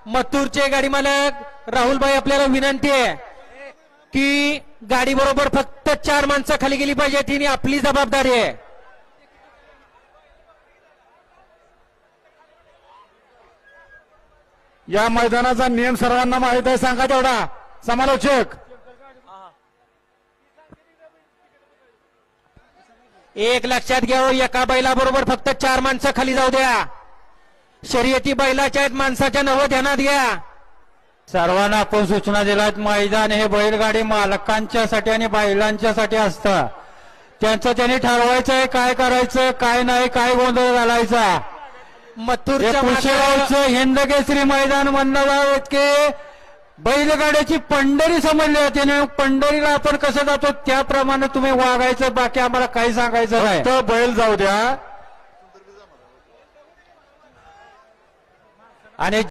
मथुरचे गाडी मालक राहुलभाई आपल्याला विनंती आहे की गाडी बरोबर फक्त 4 माणसं खाली गेली पाहिजे, ही आपली जबाबदारी आहे. या मैदानाचा नियम सर्वांना माहित आहे, सांगा तेवढा समालोचक. एक लक्षात घ्या, एका बैलाबरोबर फक्त 4 माणसं खाली जाऊ द्या. शर्यती बैलाच्या आहेत, माणसाच्या नवं ध्यानात घ्या. सर्वांना आपण सूचना दिल्यात, मैदान हे बैलगाडी मालकांच्यासाठी आणि बैलांच्यासाठी असतं. त्यांचं त्यांनी ठरवायचं आहे काय करायचं काय नाही, काय गोंधळ घालायचा. मथुरच्या कुशेगावचं हिंद केसरी मैदान म्हणणं की बैलगाड्याची पंढरी समजली जाते आणि पंढरीला आपण कसं जातो त्याप्रमाणे तुम्ही वागायचं, बाकी आम्हाला काही सांगायचं नाही. फक्त बैल जाऊ द्या. आणि